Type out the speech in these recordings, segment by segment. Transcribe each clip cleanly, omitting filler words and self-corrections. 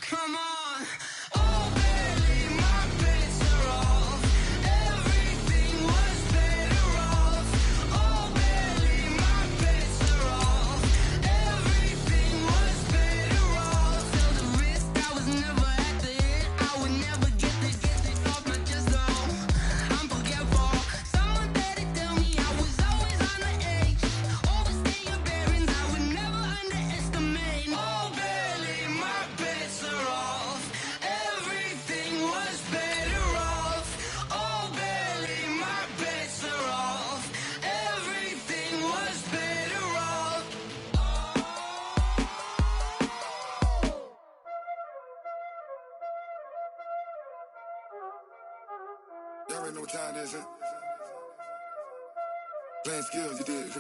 Come on. Oh, barely, my bets are off. Everything was better off. Oh, barely, my bets are off. Everything was better off. Felt the risk, I was never at the end. I would never get this off my chest, though. I'm forgetful. Someone better tell me I was always on the edge. Overstay your bearings, I would never underestimate. Oh, barely, my bets are off. Everything was better off. Oh, barely, my bets are off. Everything was better off. Y'all already know what time it is, huh? Playing skills, you did.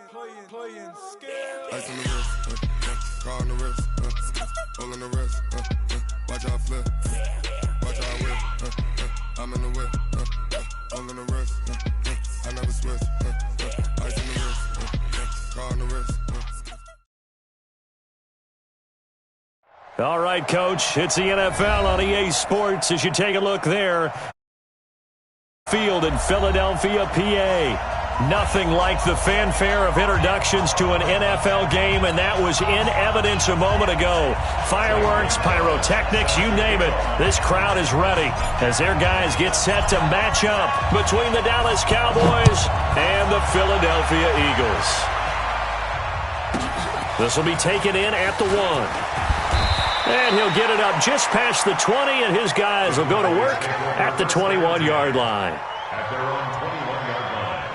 Playing skills. Ice on the wrist, car on the wrist, hole in the wrist, watch how I flip, watch how I whip, I'm in the whip, hole in the wrist, I never switch, ice on the wrist, car on the wrist. All right, Coach, it's the NFL on EA Sports as you take a look there. Field in Philadelphia, PA. Nothing like the fanfare of introductions to an NFL game, and that was in evidence a moment ago. Fireworks, pyrotechnics, you name it. This crowd is ready as their guys get set to match up between the Dallas Cowboys and the Philadelphia Eagles. This will be taken in at the 1. And he'll get it up just past the 20, and his guys will go to work at the 21-yard line. At their own 21-yard line.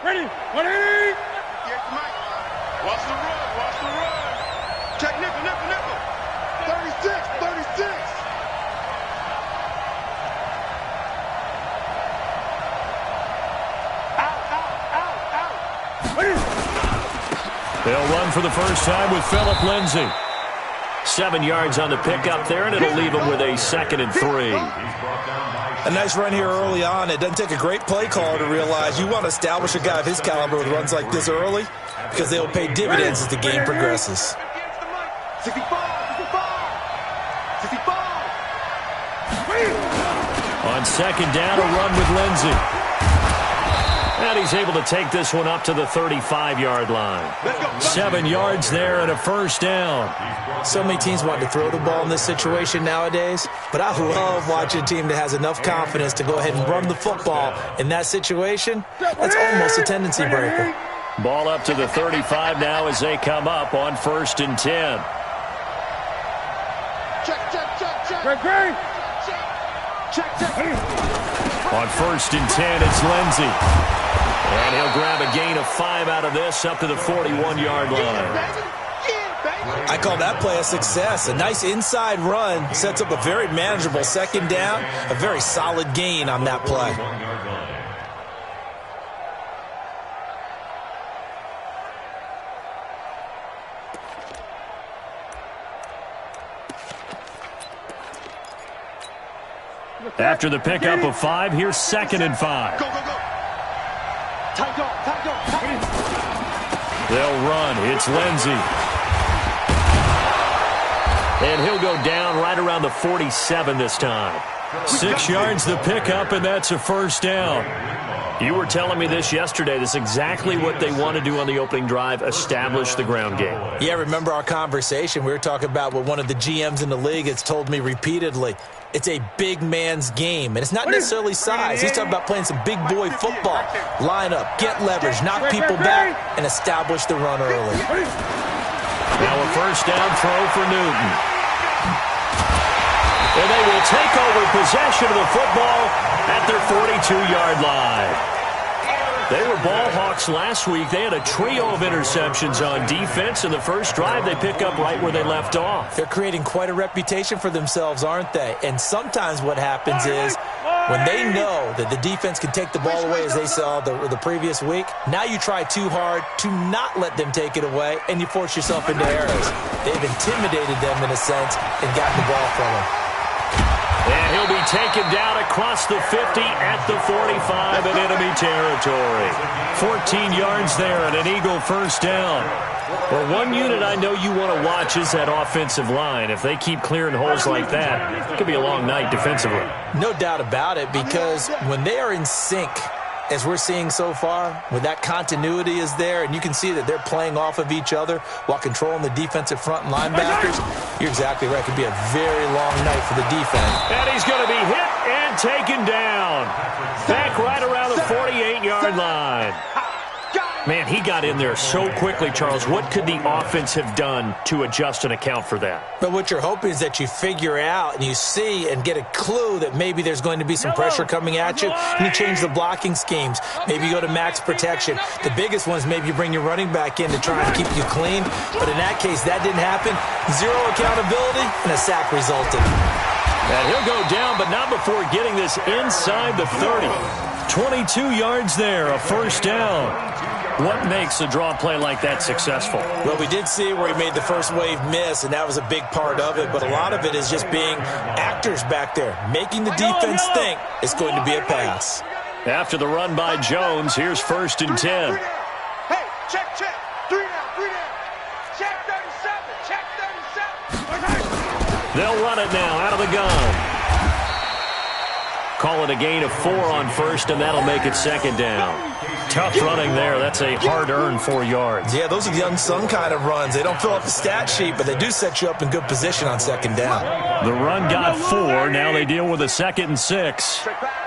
Ready? Here's Mike. Watch the run. Watch the run. Check nickel. 36. They'll run for the first time with Phillip Lindsay. 7 yards on the pickup there, and it'll leave him with a 2nd and 3. A nice run here early on. It doesn't take a great play caller to realize you want to establish a guy of his caliber with runs like this early because they will pay dividends as the game progresses. 65. On 2nd down, a run with Lindsay. And he's able to take this one up to the 35-yard line. 7 yards there and a first down. So many teams want to throw the ball in this situation nowadays, but I love watching a team that has enough confidence to go ahead and run the football in that situation. That's almost a tendency breaker. Ball up to the 35 now as they come up on 1st and 10. On 1st and 10, it's Lindsay. And he'll grab a gain of 5 out of this up to the 41-yard line. I call that play a success. A nice inside run sets up a very manageable 2nd down, a very solid gain on that play. After the pickup of 5, here's 2nd and 5. Go. They'll run. It's Lindsay. And he'll go down right around the 47 this time. 6 yards the pickup, and that's a first down. You were telling me this yesterday. This is exactly what they want to do on the opening drive, establish the ground game. Yeah, remember our conversation? We were talking about what one of the GMs in the league has told me repeatedly. It's a big man's game, and it's not necessarily size. He's talking about playing some big boy football. Line up, get leverage, knock people back, and establish the run early. Now a first down throw for Newton. And they will take over possession of the football at their 42-yard line. They were ball hawks last week. They had a trio of interceptions on defense. In the first drive, they pick up right where they left off. They're creating quite a reputation for themselves, aren't they? And sometimes what happens is when they know that the defense can take the ball away, as they saw the previous week, now you try too hard to not let them take it away, and you force yourself into errors. They've intimidated them in a sense and gotten the ball from them. And he'll be taken down across the 50 at the 45 in enemy territory. 14 yards there and an Eagle first down. Well, one unit I know you want to watch is that offensive line. If they keep clearing holes like that, it could be a long night defensively. No doubt about it, because when they are in sync, as we're seeing so far, when that continuity is there, and you can see that they're playing off of each other while controlling the defensive front and linebackers, you're exactly right. It could be a very long night for the defense. And he's going to be hit and taken down. Back right around the 48-yard line. Man, he got in there so quickly, Charles. What could the offense have done to adjust and account for that? But what you're hoping is that you figure out and you see and get a clue that maybe there's going to be some pressure coming at you, and you change the blocking schemes. Maybe you go to max protection. The biggest one is maybe you bring your running back in to try and keep you clean. But in that case, that didn't happen. Zero accountability, and a sack resulted. And he'll go down, but not before getting this inside the 30. 22 yards there, a first down. What makes a draw play like that successful? Well, we did see where he made the first wave miss, and that was a big part of it. But a lot of it is just being actors back there, making the defense think it's going to be a pass. After the run by Jones, here's 1st and 10. Hey, check. 3 down. Check 37. Check 37. They'll run it now out of the gun. Call it a gain of 4 on first, and that'll make it 2nd down. Tough running there. That's a hard-earned 4 yards. Yeah, those are the unsung kind of runs. They don't fill up the stat sheet, but they do set you up in good position on 2nd down. The run got 4. Now they deal with a 2nd and 6. Check pass.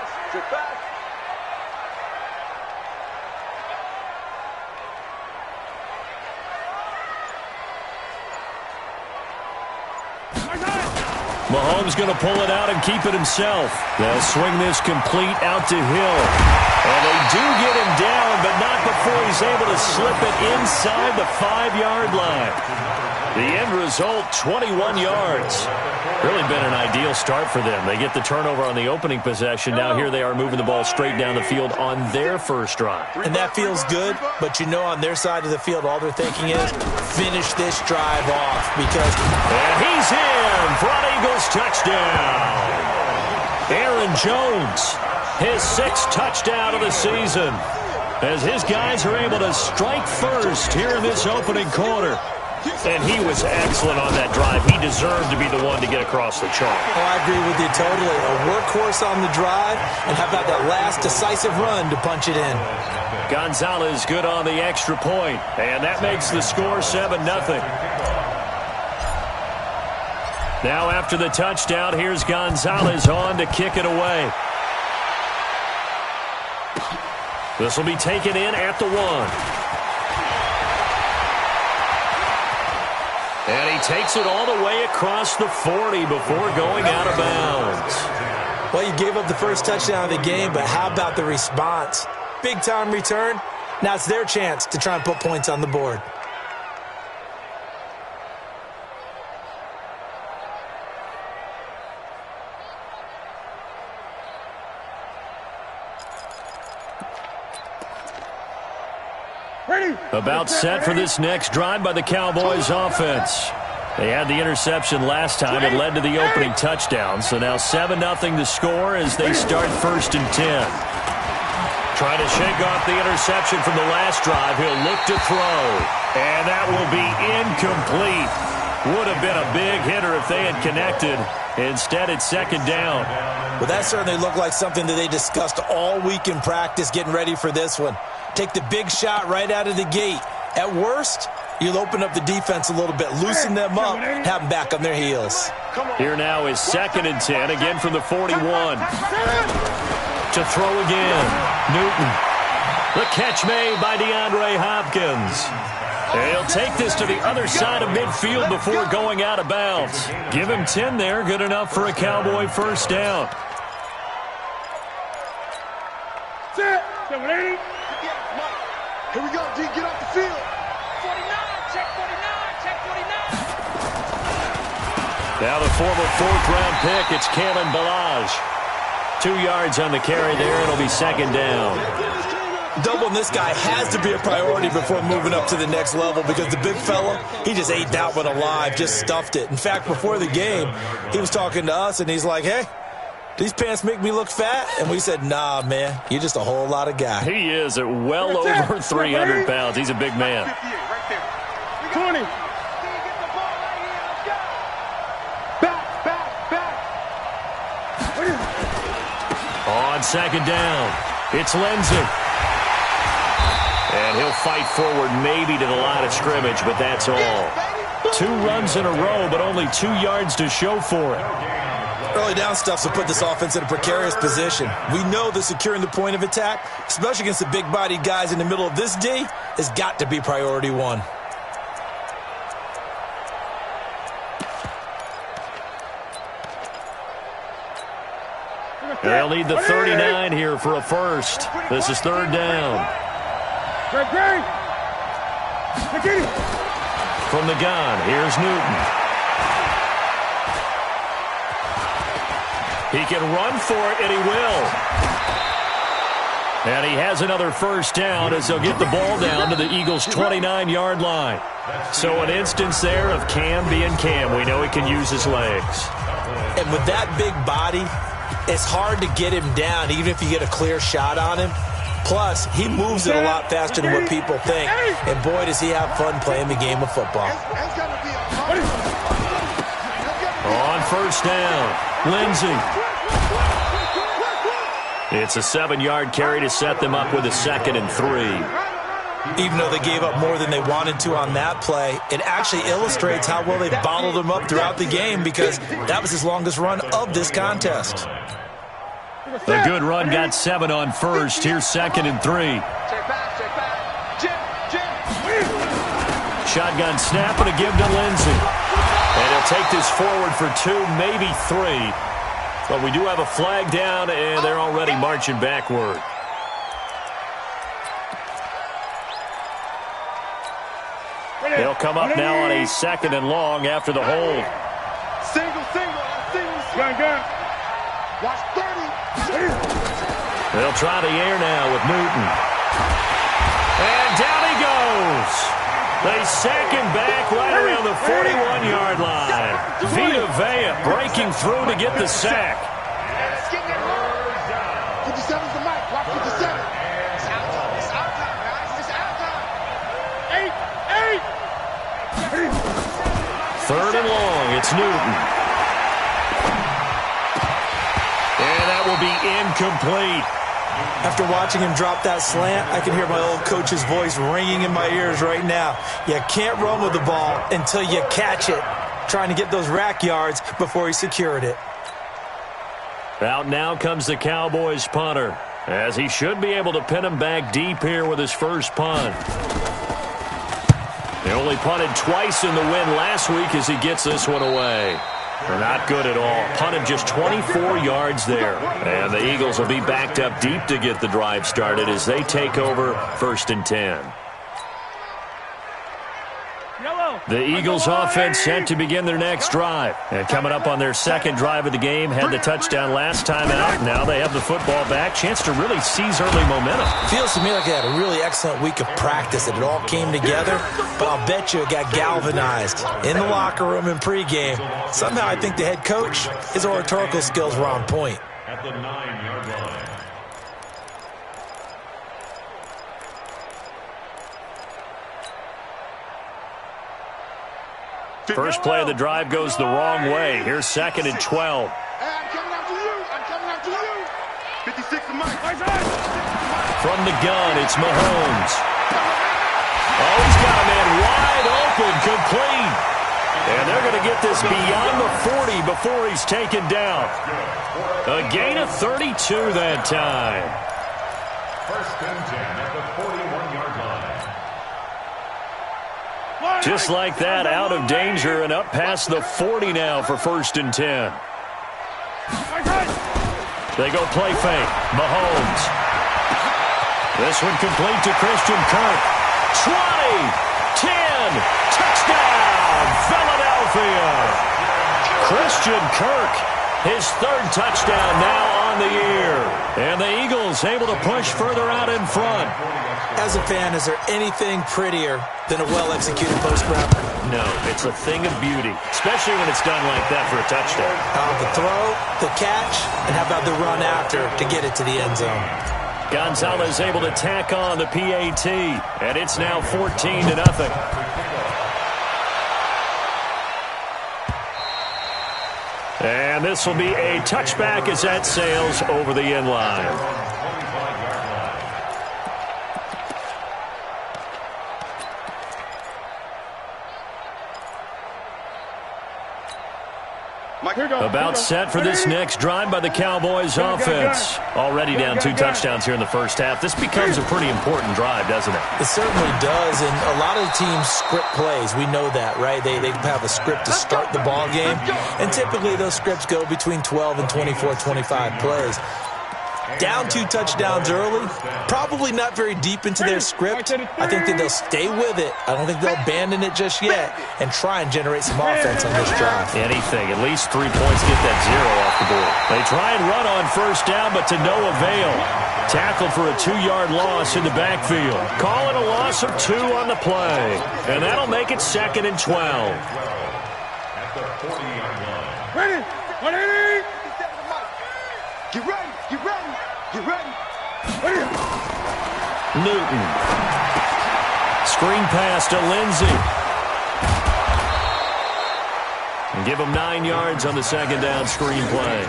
Mahomes going to pull it out and keep it himself. They'll swing this complete out to Hill. And they do get him down, but not before he's able to slip it inside the 5-yard line. The end result, 21 yards. Really been an ideal start for them. They get the turnover on the opening possession. Now here they are moving the ball straight down the field on their first drive. And that feels good, but you know on their side of the field, all they're thinking is finish this drive off because... And he's in for an Eagles touchdown. Aaron Jones, his 6th touchdown of the season, as his guys are able to strike first here in this opening quarter. And he was excellent on that drive. He deserved to be the one to get across the chalk. Oh, I agree with you totally. A workhorse on the drive, and how about that last decisive run to punch it in? Gonzalez good on the extra point, and that makes the score 7-0. Now after the touchdown, here's Gonzalez on to kick it away. This will be taken in at the 1. And he takes it all the way across the 40 before going out of bounds. Well, you gave up the first touchdown of the game, but how about the response? Big-time return. Now it's their chance to try and put points on the board. About set for this next drive by the Cowboys offense. They had the interception last time. It led to the opening touchdown. So now 7-0 to score as they start 1st and 10. Trying to shake off the interception from the last drive. He'll look to throw. And that will be incomplete. Would have been a big hitter if they had connected. Instead, it's 2nd down. Well, that certainly looked like something that they discussed all week in practice, getting ready for this one. Take the big shot right out of the gate. At worst, you'll open up the defense a little bit, loosen them up, have them back on their heels. Here now is 2nd and 10, again from the 41. To throw again, Newton. The catch made by DeAndre Hopkins. And he'll take this to the other side of midfield before going out of bounds. Give him 10 there, good enough for a Cowboy first down. Here we go, D. Get off the field. 49, check 49. Now the former 4th-round pick, it's Kalen Ballage. 2 yards on the carry there. It'll be 2nd down. Doubling this guy has to be a priority before moving up to the next level because the big fella, he just ate that one alive, just stuffed it. In fact, before the game, he was talking to us, and he's like, hey, these pants make me look fat? And we said, nah, man, you're just a whole lot of guy. He is at well over 300 pounds. He's a big man. 20. On second down, it's Lindsey. And he'll fight forward maybe to the line of scrimmage, but that's all. 2 runs in a row, but only 2 yards to show for it. Early down stuff will put this offense in a precarious position. We know that securing the point of attack, especially against the big-bodied guys in the middle of this D, has got to be priority 1. They'll need the 39 here for a first. This is third down. From the gun, here's Newton. He can run for it, and he will. And he has another first down as they'll get the ball down to the Eagles' 29-yard line. So an instance there of Cam being Cam. We know he can use his legs. And with that big body, it's hard to get him down, even if you get a clear shot on him. Plus, he moves it a lot faster than what people think. And boy, does he have fun playing the game of football. On first down, Lindsey. It's a 7-yard carry to set them up with a 2nd and 3. Even though they gave up more than they wanted to on that play, it actually illustrates how well they bottled him up throughout the game, because that was his longest run of this contest. A good run got 7 on first. Here's 2nd and 3. Shotgun snap and a give to Lindsey. And he'll take this forward for 2, maybe 3. But we do have a flag down, and they're already marching backward. They'll come up now on a 2nd and long after the hold. Gun. Watch 30. They'll try the air now with Newton. And down he goes. They sack him back right around the 41-yard line. Vita Vea breaking through to get the sack. 57's the mic. Watch 57. It's out time. It's out time, guys. It's out time. 8. 3rd and long. It's Newton. And that will be incomplete. After watching him drop that slant, I can hear my old coach's voice ringing in my ears right now. You can't run with the ball until you catch it. Trying to get those rack yards before he secured it. Out now comes the Cowboys punter, as he should be able to pin him back deep here with his first punt. They only punted twice in the win last week as he gets this one away. They're not good at all. Punted just 24 yards there. And the Eagles will be backed up deep to get the drive started as they take over 1st and 10. The Eagles offense set to begin their next drive. And coming up on their 2nd drive of the game, had the touchdown last time out. Now they have the football back. Chance to really seize early momentum. Feels to me like they had a really excellent week of practice, that it all came together. But I'll bet you it got galvanized in the locker room in pregame. Somehow I think the head coach, his oratorical skills were on point. At the 9-yard line. First play of the drive goes the wrong way. Here's 2nd and 12. Hey, I'm coming after you. I'm coming after you. 56 to Mike. From the gun, it's Mahomes. Oh, he's got a man wide open, complete. And they're going to get this beyond the 40 before he's taken down. A gain of 32 that time. 1st and 10 at the 41-yard line. Just like that, out of danger and up past the 40 now for 1st and 10. They go play fake. Mahomes. This one complete to Christian Kirk. 20, 10, touchdown, Philadelphia. Christian Kirk His third touchdown now on the year. And the Eagles able to push further out in front. As a fan, is there anything prettier than a well-executed post route? No, it's a thing of beauty, especially when it's done like that for a touchdown. The throw, the catch, and how about the run after to get it to the end zone? Gonzalez able to tack on the PAT, and it's now 14-0. And this will be a touchback as that sails over the end line. About set for this next drive by the Cowboys offense. Already down 2 touchdowns here in the first half. This becomes a pretty important drive, doesn't it? It certainly does, and a lot of the teams script plays. We know that, right? They have a script to start the ball game, and typically those scripts go between 12 and 24, 25 plays. Down 2 touchdowns early, probably not very deep into their script. I think that they'll stay with it. I don't think they'll abandon it just yet and try and generate some offense on this drive. Anything, at least 3 points, get that 0 off the board. They try and run on first down, but to no avail. Tackled for a 2-yard loss in the backfield. Call it a loss of 2 on the play. And that'll make it 2nd and 12. At the 40-yard line. Ready? 180! Get ready! Get ready! Get ready! Newton. Screen pass to Lindsey. And give him 9 yards on the second down screen play.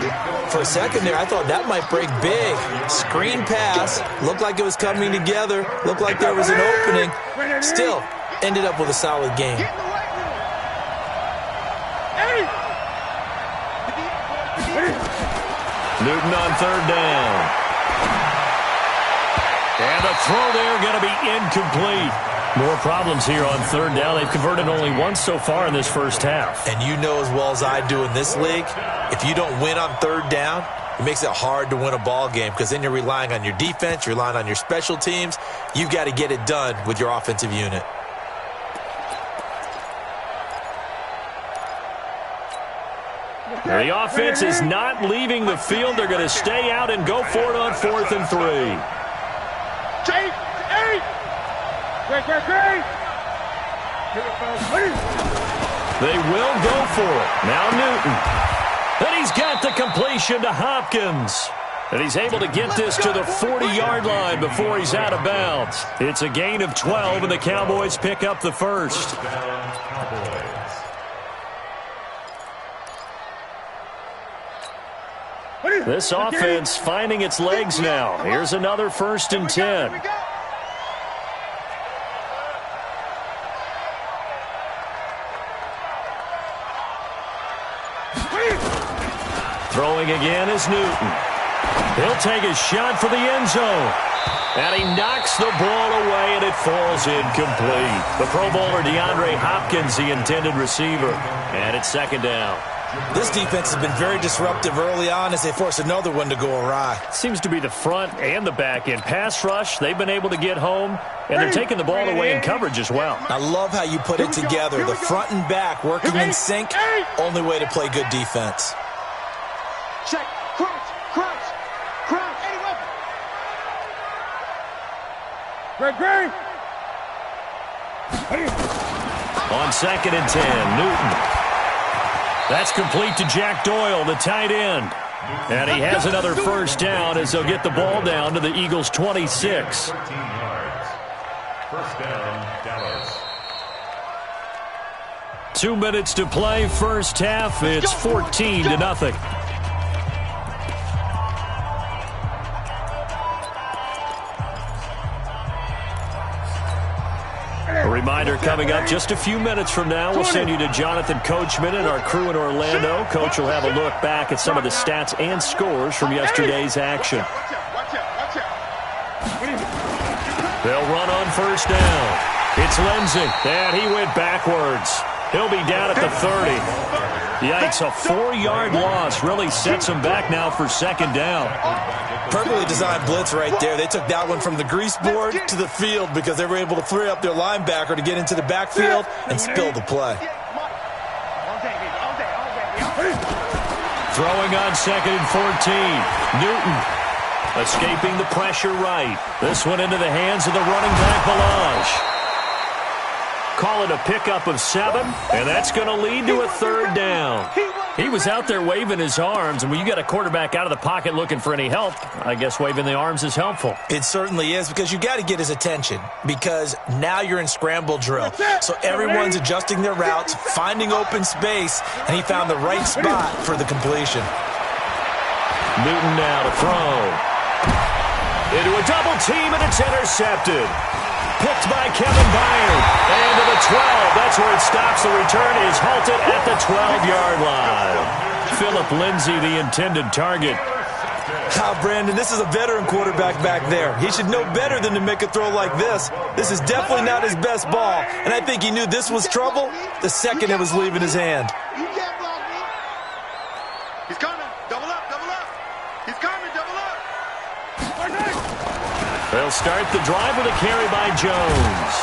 For a second there, I thought that might break big. Screen pass. Looked like it was coming together. Looked like there was an opening. Still, ended up with a solid game. Newton on third down. And the throw there going to be incomplete. More problems here on third down. They've converted only once so far in this first half. And you know as well as I do in this league, if you don't win on third down, it makes it hard to win a ball game because then you're relying on your defense, you're relying on your special teams. You've got to get it done with your offensive unit. The offense is not leaving the field. They're going to stay out and go for it on 4th and 3. They will go for it. Now Newton. And he's got the completion to Hopkins. And he's able to get this to the 40-yard line before he's out of bounds. It's a gain of 12, and the Cowboys pick up the first. This offense finding its legs now. Here's another 1st and 10. Throwing again is Newton. He'll take a shot for the end zone. And he knocks the ball away, and it falls incomplete. The Pro Bowler DeAndre Hopkins, the intended receiver. And it's 2nd down. This defense has been very disruptive early on as they force another one to go awry. Seems to be the front and the back end. Pass rush, they've been able to get home, and they're taking the ball away in coverage as well. I love how you put it together. The front and back working in sync. Only way to play good defense. Check. Crouch. Crouch. Crouch. Any weapon. Greg. On 2nd and 10, Newton. That's complete to Jack Doyle, the tight end. And he has another first down as they'll get the ball down to the Eagles' 26. 13 yards. First down, Dallas. 2 minutes to play, first half. It's 14-0. A reminder coming up just a few minutes from now. We'll send you to Jonathan Coachman and our crew in Orlando. Coach will have a look back at some of the stats and scores from yesterday's action. They'll run on first down. It's Lindsey, and he went backwards. He'll be down at the 30. Yikes, a 4-yard loss really sets him back now for 2nd down. Perfectly designed blitz right there. They took that one from the grease board to the field because they were able to free up their linebacker to get into the backfield and spill the play. Throwing on 2nd and 14. Newton escaping the pressure right. This one into the hands of the running back, Balaj. Call it a pickup of 7, and that's going to lead to a 3rd down. He was out there waving his arms, and when you got a quarterback out of the pocket looking for any help, I guess waving the arms is helpful. It certainly is, because you got to get his attention, because now you're in scramble drill. So everyone's adjusting their routes, finding open space, and he found the right spot for the completion. Newton now to throw. Into a double team, and it's intercepted. Picked by Kevin Byard. And to the 12. That's where it stops. The return is halted at the 12-yard line. Philip Lindsay, the intended target. Brandon, this is a veteran quarterback back there. He should know better than to make a throw like this. This is definitely not his best ball. And I think he knew this was trouble the second it was leaving his hand. You can't block me. He's coming. Double up, double up. He's coming, double up. They'll start the drive with a carry by Jones.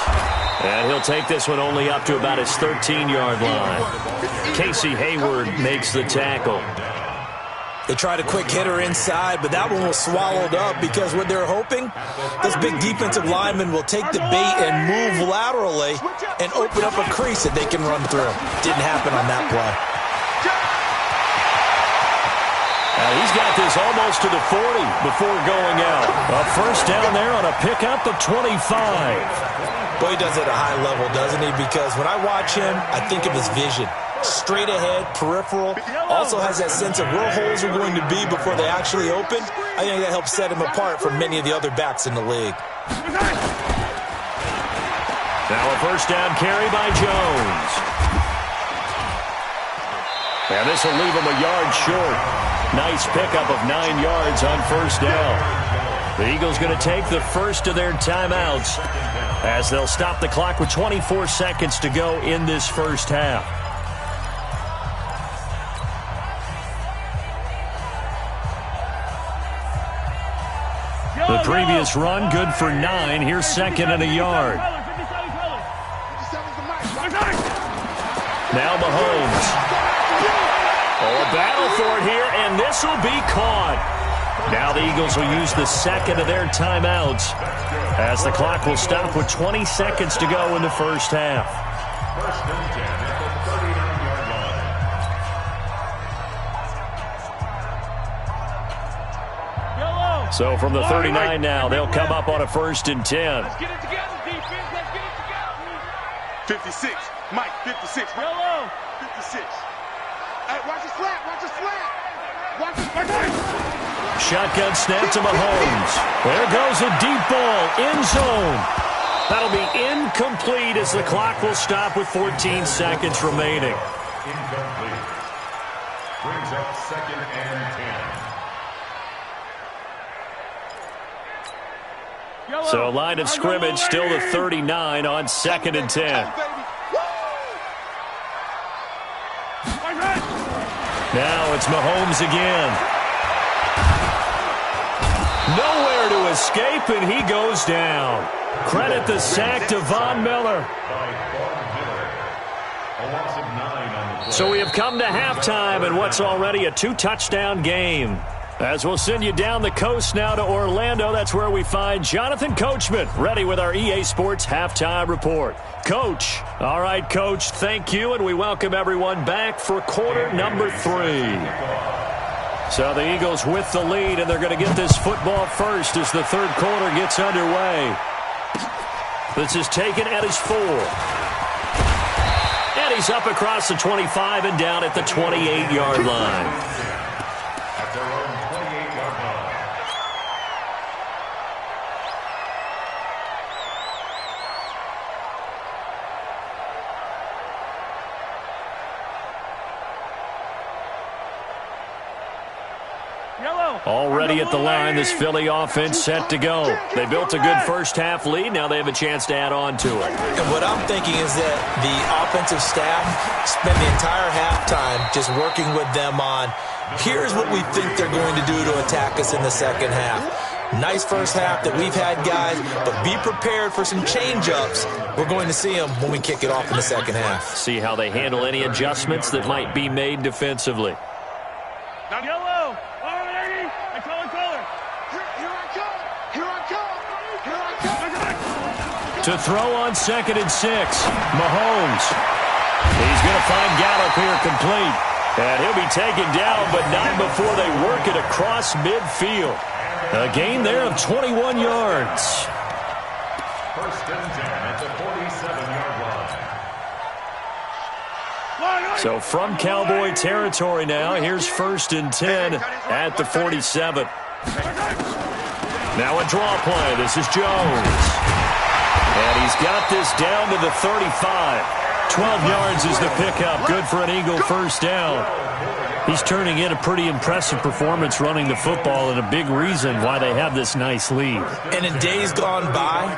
And he'll take this one only up to about his 13-yard line. Casey Hayward makes the tackle. They tried a quick hitter inside, but that one was swallowed up because what they're hoping, those big defensive linemen will take the bait and move laterally and open up a crease that they can run through. Didn't happen on that play. He's got this almost to the 40 before going out. A 1st down there on a pickup of 25. Boy, he does it at a high level, doesn't he? Because when I watch him, I think of his vision. Straight ahead, peripheral. Also has that sense of where holes are going to be before they actually open. I think that helps set him apart from many of the other backs in the league. Now a 1st down carry by Jones. And this will leave him a yard short. Nice pickup of 9 yards on 1st down. The Eagles going to take the first of their timeouts as they'll stop the clock with 24 seconds to go in this first half. The previous run good for 9. Here's 2nd and a yard. Now Mahomes. A battle for it here, and this will be caught. Now the Eagles will use the 2nd of their timeouts as the clock will stop with 20 seconds to go in the first half. 1st and 10 at the 39-yard line. So from the 39 now, they'll come up on a 1st and 10. Let's get it together, defense. Let's get it together. 56. Mike, 56. Yellow. 56. Hey, watch the slap. Watch the slap. Watch the Shotgun snap to Mahomes. There goes a deep ball. End zone. That'll be incomplete as the clock will stop with 14 seconds remaining. Incomplete. Brings up 2nd and 10. So line of scrimmage still the 39 on 2nd and 10. Now it's Mahomes again. Nowhere to escape, and he goes down. Credit the sack to Von Miller. So we have come to halftime in what's already a 2-touchdown game. As we'll send you down the coast now to Orlando, that's where we find Jonathan Coachman, ready with our EA Sports Halftime Report. Coach. All right, Coach, thank you, and we welcome everyone back for quarter number 3. So the Eagles with the lead, and they're going to get this football first as the 3rd quarter gets underway. This is taken at his 4. And he's up across the 25 and down at the 28-yard line. Already at the line, this Philly offense set to go. They built a good first half lead. Now they have a chance to add on to it. And what I'm thinking is that the offensive staff spent the entire halftime just working with them on, here's what we think they're going to do to attack us in the second half. Nice first half that we've had, guys, but be prepared for some change-ups. We're going to see them when we kick it off in the second half. See how they handle any adjustments that might be made defensively. Yellow. All right, I color. Here I come. Here I come. Here I come. To throw on 2nd and 6, Mahomes. He's going to find Gallup here complete. And he'll be taken down, but not before they work it across midfield. A gain there of 21 yards. First and 10 at the 47-yard line. So from Cowboy territory now, here's 1st and 10 at the 47. Now a draw play. This is Jones. And he's got this down to the 35. 12 yards is the pickup. Good for an Eagle first down. He's turning in a pretty impressive performance running the football, and a big reason why they have this nice lead. And in days gone by,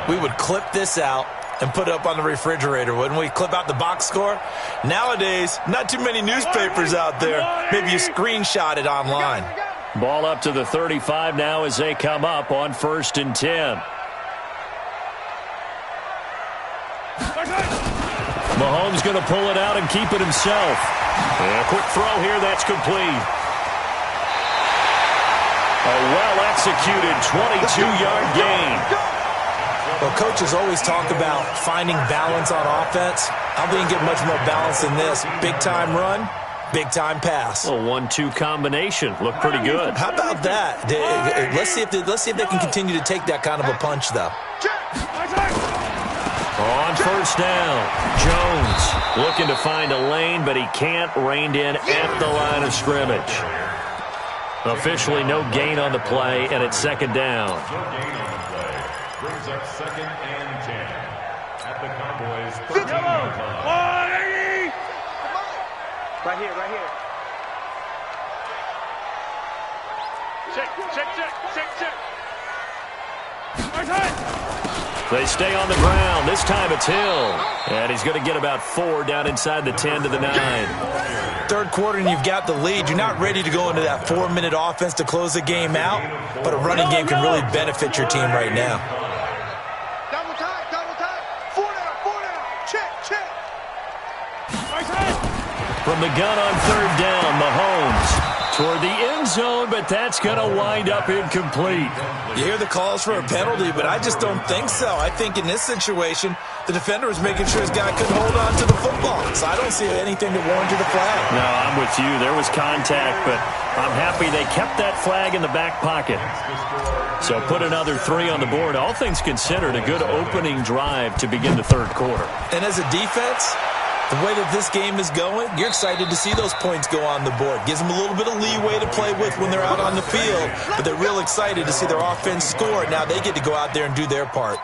we would clip this out and put it up on the refrigerator, wouldn't we? Clip out the box score. Nowadays, not too many newspapers out there. Maybe you screenshot it online. Ball up to the 35 now as they come up on 1st and 10. Mahomes going to pull it out and keep it himself. And a quick throw here, that's complete. A well-executed 22-yard gain. Well, coaches always talk about finding balance on offense. I don't think you get much more balance than this. Big-time run, big-time pass. A 1-2 combination. Looked pretty good. How about that? Let's see if they can continue to take that kind of a punch, though. On first down, Jones looking to find a lane, but he can't. Reined in at the line of scrimmage. Officially no gain on the play, and it's 2nd down. No gain on the play. Brings up 2nd and 10 at the Cowboys' 13-yard line. Right here. Check. They stay on the ground. This time it's Hill. And he's going to get about 4 down inside the 10 to the 9. Third quarter and you've got the lead. You're not ready to go into that 4-minute offense to close the game out, but a running game can really benefit your team right now. Double time. 4 down. Check. From the gun on 3rd down, Mahomes toward the end zone, but that's going to wind up incomplete. You hear the calls for a penalty, but I just don't think so. I think in this situation, the defender was making sure his guy couldn't hold on to the football. So I don't see anything to warrant the flag. No, I'm with you. There was contact, but I'm happy they kept that flag in the back pocket. So put another 3 on the board. All things considered, a good opening drive to begin the 3rd quarter. And as a defense, the way that this game is going, you're excited to see those points go on the board. Gives them a little bit of leeway to play with when they're out on the field, but they're real excited to see their offense score. Now they get to go out there and do their part.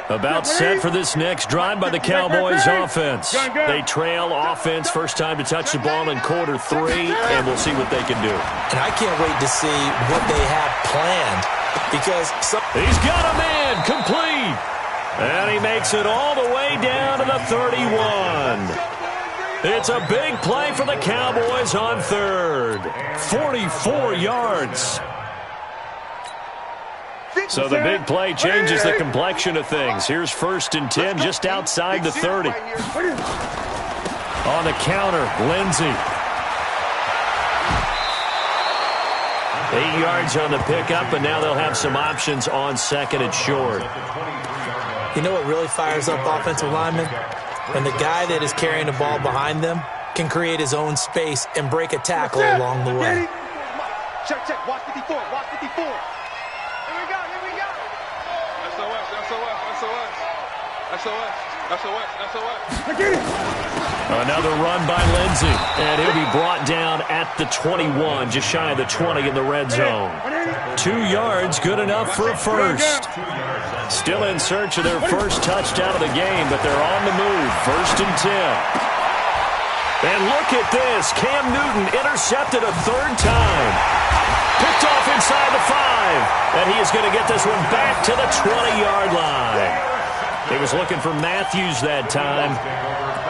About set for this next drive by the Cowboys offense. They trail offense, first time to touch the ball in quarter 3, and we'll see what they can do. And I can't wait to see what they have planned, because he's got a man complete. And he makes it all the way down to the 31. It's a big play for the Cowboys on 3rd. 44 yards. So the big play changes the complexion of things. Here's 1st and 10 just outside the 30. On the counter, Lindsey. 8 yards on the pickup, and now they'll have some options on 2nd and short. You know what really fires up offensive linemen? When the guy that is carrying the ball behind them can create his own space and break a tackle along the way. Check. Watch 54. Here we go. SOS. Another run by Lindsey, and he'll be brought down at the 21, just shy of the 20 in the red zone. 2 yards, good enough for a first. Still in search of their first touchdown of the game, but they're on the move. 1st and 10. And look at this. Cam Newton intercepted a 3rd time. Picked off inside the 5. And he is going to get this one back to the 20-yard line. He was looking for Matthews that time.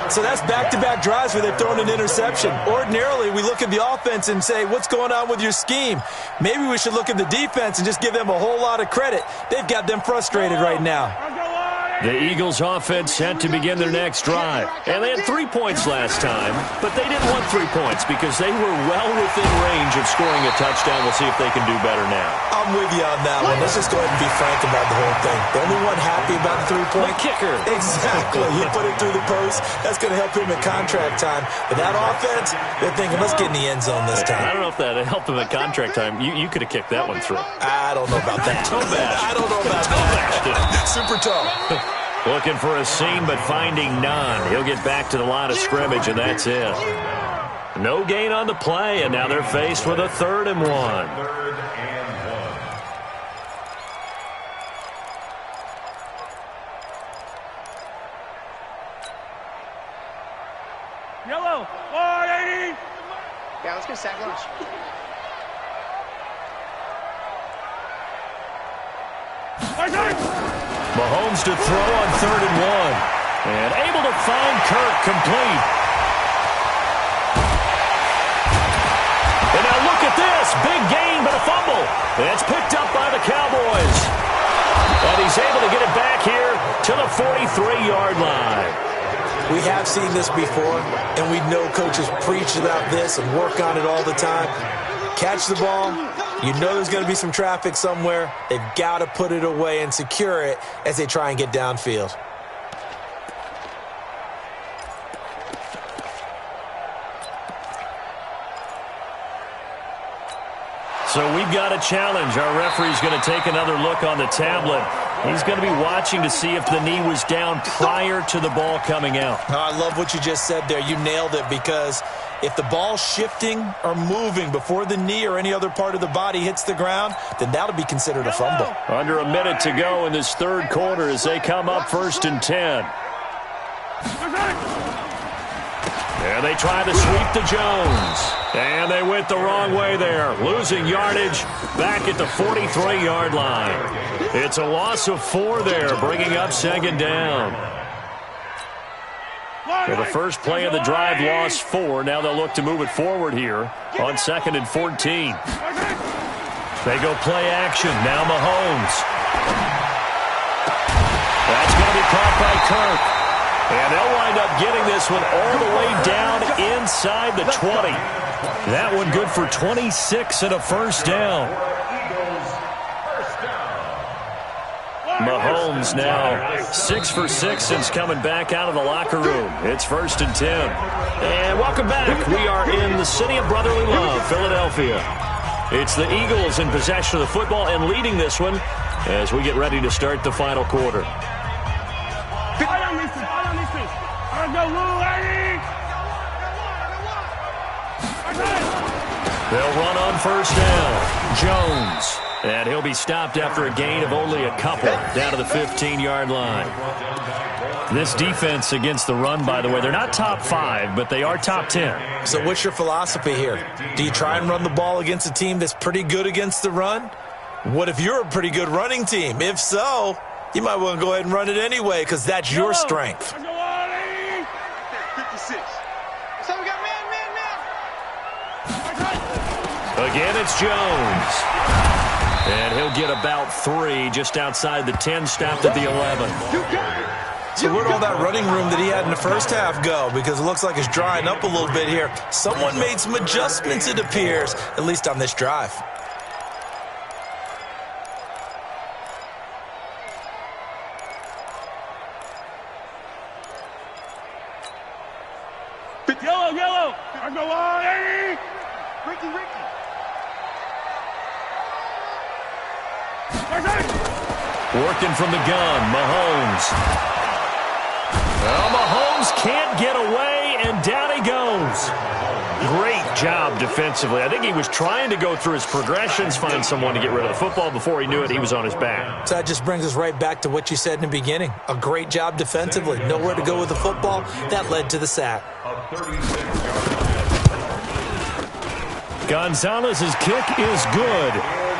So that's back-to-back drives where they've thrown an interception. Ordinarily, we look at the offense and say, what's going on with your scheme? Maybe we should look at the defense and just give them a whole lot of credit. They've got them frustrated right now. The Eagles offense set to begin their next drive. And they had 3 points last time, but they didn't want 3 points because they were well within range of scoring a touchdown. We'll see if they can do better now. I'm with you on that one. Let's just go ahead and be frank about the whole thing. The only one happy about the 3-point kicker. Exactly. He put it through the post. That's going to help him at contract time. But that offense, they're thinking, let's get in the end zone this time. I don't know if that helped him at contract time. You could have kicked that one through. I don't know about that. I don't know about that. Super tall. Looking for a seam, but finding none. He'll get back to the line of scrimmage, and that's it. No gain on the play, and now they're faced with a 3rd and 1. 3rd and 1. Yellow. 180. Yeah, let's go sack lunch. Mahomes to throw on 3rd and 1. And able to find Kirk complete. And now look at this. Big gain, but a fumble. It's picked up by the Cowboys. And he's able to get it back here to the 43-yard line. We have seen this before, and we know coaches preach about this and work on it all the time. Catch the ball. You know there's going to be some traffic somewhere. They've got to put it away and secure it as they try and get downfield. So we've got a challenge. Our referee's going to take another look on the tablet. He's going to be watching to see if the knee was down prior to the ball coming out. Oh, I love what you just said there. You nailed it, because if the ball's shifting or moving before the knee or any other part of the body hits the ground, then that'll be considered a fumble. Under a minute to go in this 3rd quarter as they come up 1st and 10. And they try to sweep to Jones. And they went the wrong way there. Losing yardage back at the 43-yard line. It's a loss of 4 there, bringing up 2nd down. So the first play of the drive lost 4. Now they'll look to move it forward here on 2nd and 14. They go play action. Now Mahomes. That's going to be caught by Kirk. And they'll wind up getting this one all the way down inside the 20. That one good for 26 and a 1st down. Mahomes now 6 for 6 since coming back out of the locker room. It's 1st and 10. And welcome back. We are in the city of brotherly love, Philadelphia. It's the Eagles in possession of the football and leading this one as we get ready to start the final quarter. They'll run on 1st down. Jones. And he'll be stopped after a gain of only a couple down to the 15-yard line. This defense against the run, by the way, they're not top 5, but they are top 10. So what's your philosophy here? Do you try and run the ball against a team that's pretty good against the run? What if you're a pretty good running team? If so, you might want to go ahead and run it anyway, because that's your strength. 56. So we got man. Again, it's Jones. And he'll get about 3 just outside the 10, stopped at the 11. So where'd all that running room that he had in the first half go? Because it looks like it's drying up a little bit here. Someone made some adjustments, it appears, at least on this drive. Yellow. I'm going 180. Ricky. Working from the gun, Mahomes. Well, Mahomes can't get away, and down he goes. Great job defensively. I think he was trying to go through his progressions, find someone to get rid of the football. Before he knew it, he was on his back. So that just brings us right back to what you said in the beginning. A great job defensively. Nowhere to go with the football. That led to the sack. Gonzalez's kick is good.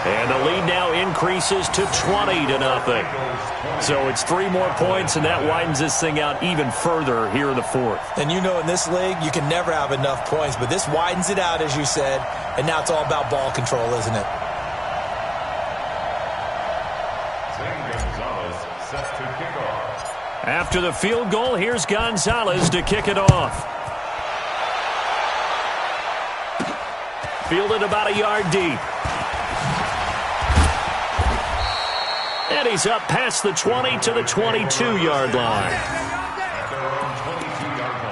And the lead now increases to 20-0. So it's 3 more points, and that widens this thing out even further here in the 4th. And you know, in this league, you can never have enough points, but this widens it out, as you said, and now it's all about ball control, isn't it? Gonzalez set to kick off. After the field goal, here's Gonzalez to kick it off. Fielded about a yard deep. And he's up past the 20 to the 22-yard line. At their own 22-yard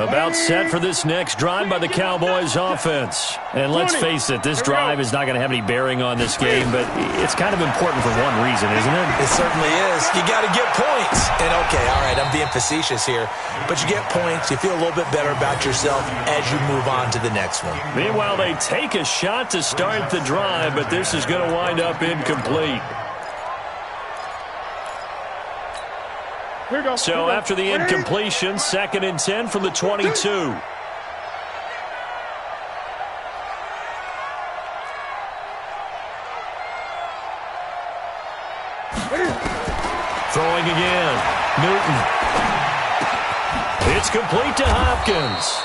line. About set for this next drive by the Cowboys offense. And let's face it, this drive is not going to have any bearing on this game, but it's kind of important for one reason, isn't it? It certainly is. You got to get points. And okay, all right, I'm being facetious here, but you get points, you feel a little bit better about yourself as you move on to the next one. Meanwhile, they take a shot to start the drive, but this is going to wind up incomplete. So after the incompletion, 2nd and 10 from the 22. Throwing again. Newton. It's complete to Hopkins.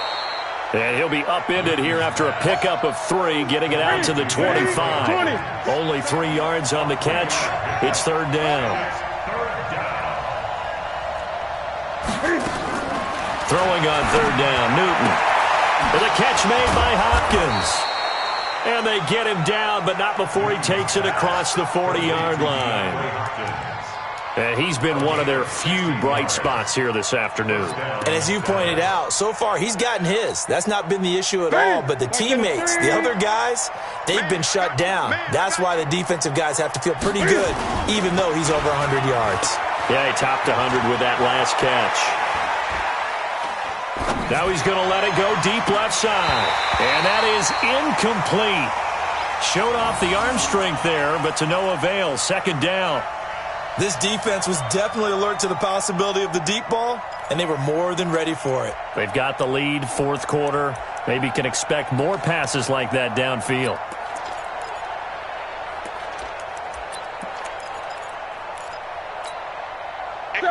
And he'll be upended here after a pickup of 3, getting it out to the 25. Only 3 yards on the catch. It's 3rd down. Throwing on 3rd down, Newton. With a catch made by Hopkins. And they get him down, but not before he takes it across the 40-yard line. And he's been one of their few bright spots here this afternoon. And as you pointed out, so far he's gotten his. That's not been the issue at all. But the teammates, the other guys, they've been shut down. That's why the defensive guys have to feel pretty good, even though he's over 100 yards. Yeah, he topped 100 with that last catch. Now he's going to let it go deep left side. And that is incomplete. Showed off the arm strength there, but to no avail. 2nd down. This defense was definitely alert to the possibility of the deep ball, and they were more than ready for it. They've got the lead, 4th quarter. Maybe can expect more passes like that downfield.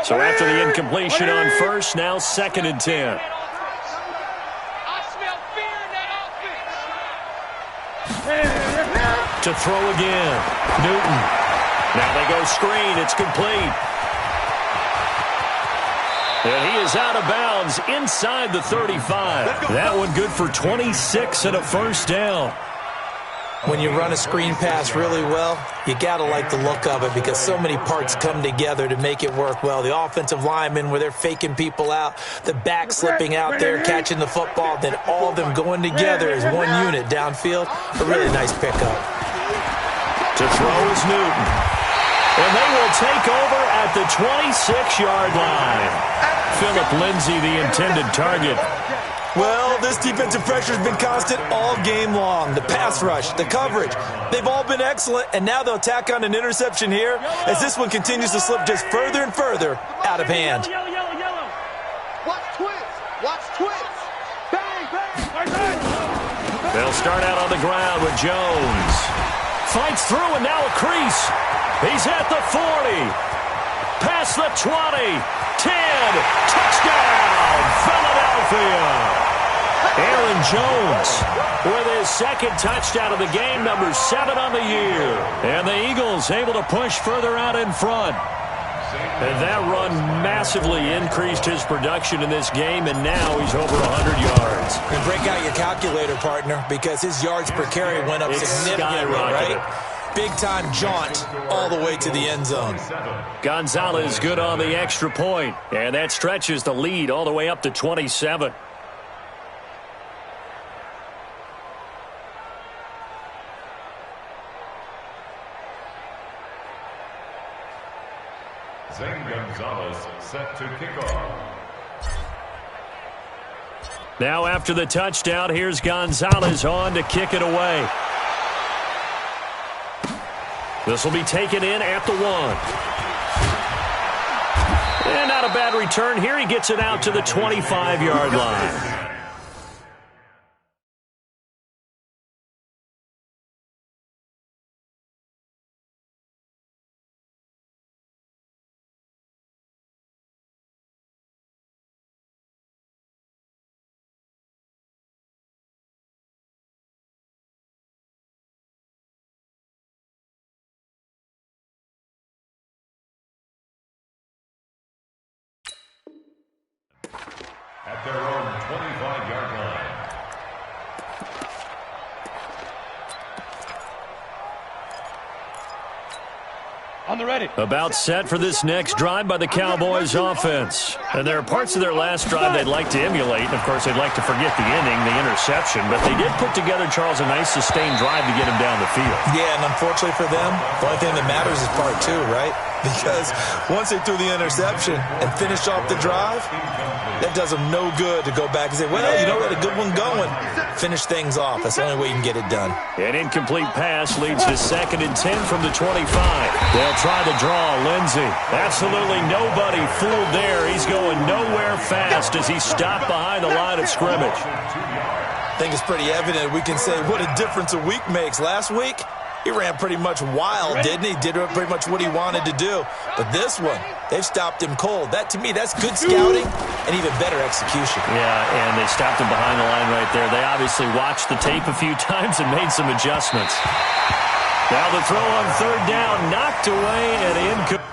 So after the incompletion on 1st, now 2nd and 10. To throw again. Newton. Now they go screen. It's complete. And he is out of bounds inside the 35. That one good for 26 and a 1st down. When you run a screen pass really well, you got to like the look of it because so many parts come together to make it work well. The offensive linemen where they're faking people out, the back slipping out there, catching the football, then all of them going together as one unit downfield. A really nice pickup. To throw is Newton. And they will take over at the 26-yard line. Phillip Lindsay, the intended target. Well, this defensive pressure has been constant all game long. The pass rush, the coverage, they've all been excellent, and now they'll tack on an interception here as this one continues to slip just further and further out of hand. Watch twins. Watch twins. Bang, bang. They'll start out on the ground with Jones. Fights through, and now a crease. He's at the 40. Past the 20. 10. Touchdown, Philadelphia. Aaron Jones with his 2nd touchdown of the game, number 7 on the year. And the Eagles able to push further out in front. And that run massively increased his production in this game, and now he's over 100 yards. And break out your calculator, partner, because his yards per carry went up significantly, right? Big-time jaunt all the way to the end zone. Gonzalez good on the extra point, and that stretches the lead all the way up to 27. Zane Gonzalez set to kick off. Now after the touchdown, here's Gonzalez on to kick it away. This will be taken in at the 1. And not a bad return here. He gets it out to the 25-yard line. At at their own 25-yard line. On the ready. About set for this next drive by the Cowboys offense. And there are parts of their last drive they'd like to emulate. And, of course, they'd like to forget the inning, the interception. But they did put together, Charles, a nice sustained drive to get him down the field. Yeah, and unfortunately for them, the only thing that matters is part two, right? Because once they threw the interception and finished off the drive, that does them no good to go back and say, well, you know, we had a good one going. Finish things off. That's the only way you can get it done. An incomplete pass leads to 2nd and 10 from the 25. They'll try to draw Lindsey. Absolutely nobody fooled there. He's going nowhere fast as he stopped behind the line of scrimmage. I think it's pretty evident we can say what a difference a week makes. Last week, he ran pretty much wild, didn't he? Did pretty much what he wanted to do. But this one, they've stopped him cold. That, to me, that's good scouting and even better execution. Yeah, and they stopped him behind the line right there. They obviously watched the tape a few times and made some adjustments. Now the throw on 3rd down, knocked away and incomplete.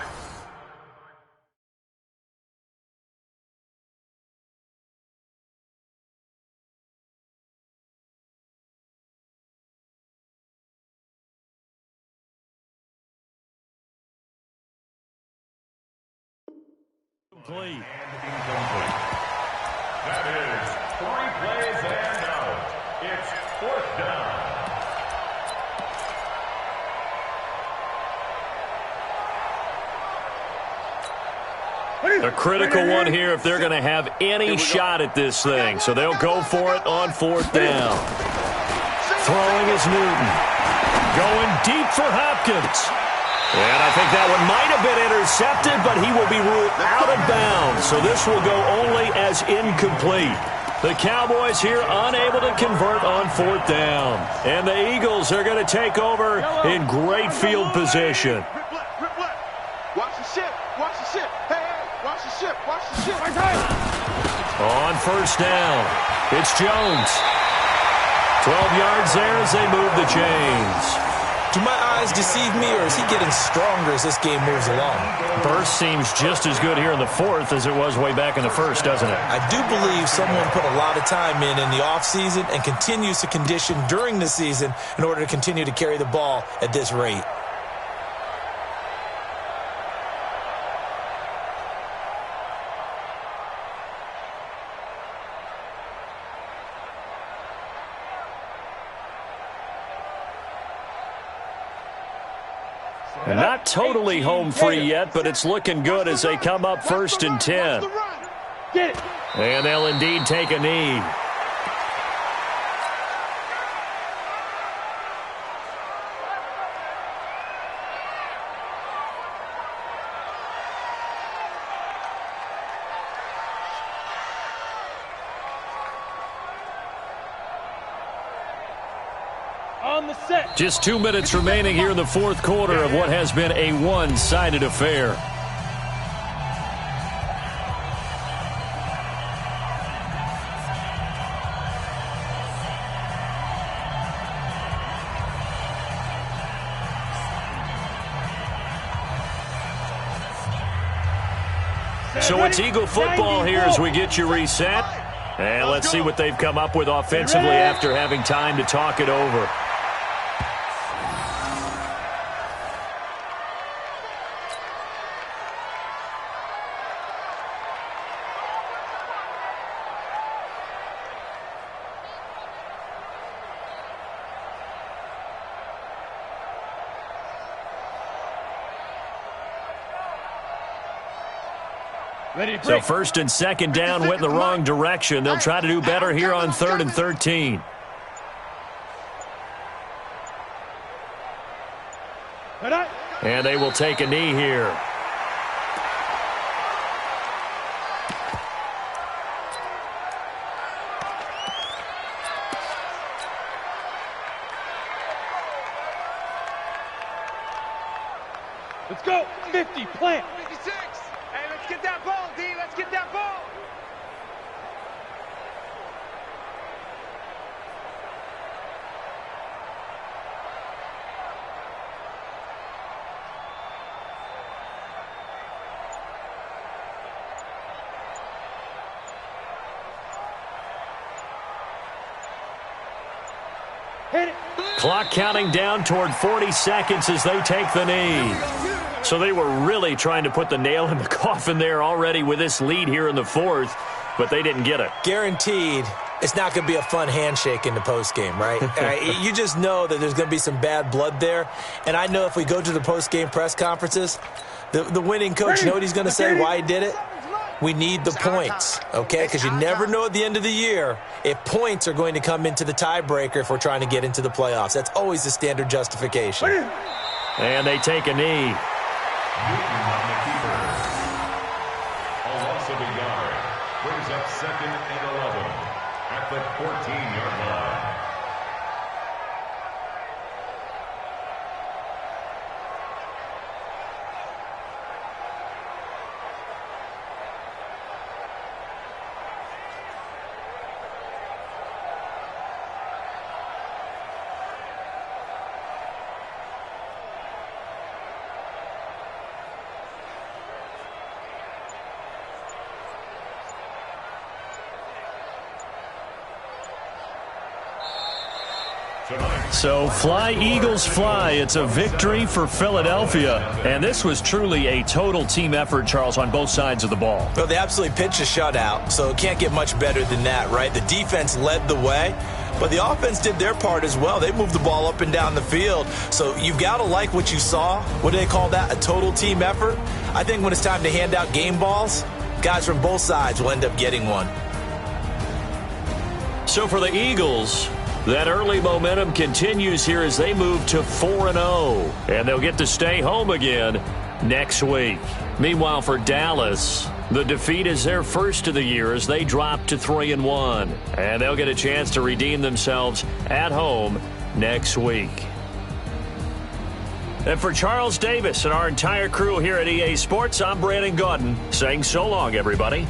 And incomplete. That is 3 plays and out. It's 4th down. A critical one here if they're going to have any shot at this thing. So they'll go for it on 4th down. Throwing is Newton. Going deep for Hopkins. And I think that one might have been intercepted, but he will be ruled out of bounds. So this will go only as incomplete. The Cowboys here unable to convert on 4th down. And the Eagles are going to take over in great field position. Watch the ship. Watch the ship. Hey, watch the ship. Watch the ship. On 1st down, it's Jones. 12 yards there as they move the chains. Do my eyes deceive me, or is he getting stronger as this game moves along? Burst seems just as good here in the 4th as it was way back in the 1st, doesn't it? I do believe someone put a lot of time in the offseason and continues to condition during the season in order to continue to carry the ball at this rate. And not totally home free yet, but it's looking good as they come up 1st and 10. Get it. And they'll indeed take a knee. On the set. Just 2 minutes remaining here in the 4th quarter of what has been a one-sided affair. So it's Eagle football here as we get you reset. And let's see what they've come up with offensively after having time to talk it over. So 1st and 2nd down went in the wrong direction. They'll try to do better here on 3rd and 13. And they will take a knee here. Let's go. 50, plant. 56. Hey, let's get that ball, D. Let's get that ball. Hit it. Clock counting down toward 40 seconds as they take the knee. So they were really trying to put the nail in the coffin there already with this lead here in the fourth, but they didn't get it. Guaranteed it's not going to be a fun handshake in the postgame, right? You just know that there's going to be some bad blood there. And I know if we go to the postgame press conferences, the winning coach, you know what he's going to say, why he did it? We need the points, okay? Because you never know at the end of the year if points are going to come into the tiebreaker if we're trying to get into the playoffs. That's always the standard justification. And they take a knee. Newton on the keeper. A loss of a yard. Brings up 2nd and 11 at the 14-yard line. So fly, Eagles, fly. It's a victory for Philadelphia. And this was truly a total team effort, Charles, on both sides of the ball. Well, they absolutely pitched a shutout, so it can't get much better than that, right? The defense led the way, but the offense did their part as well. They moved the ball up and down the field. So you've got to like what you saw. What do they call that? A total team effort? I think when it's time to hand out game balls, guys from both sides will end up getting one. So for the Eagles, that early momentum continues here as they move to 4-0. And they'll get to stay home again next week. Meanwhile, for Dallas, the defeat is their first of the year as they drop to 3-1. And they'll get a chance to redeem themselves at home next week. And for Charles Davis and our entire crew here at EA Sports, I'm Brandon Gaudin saying so long, everybody.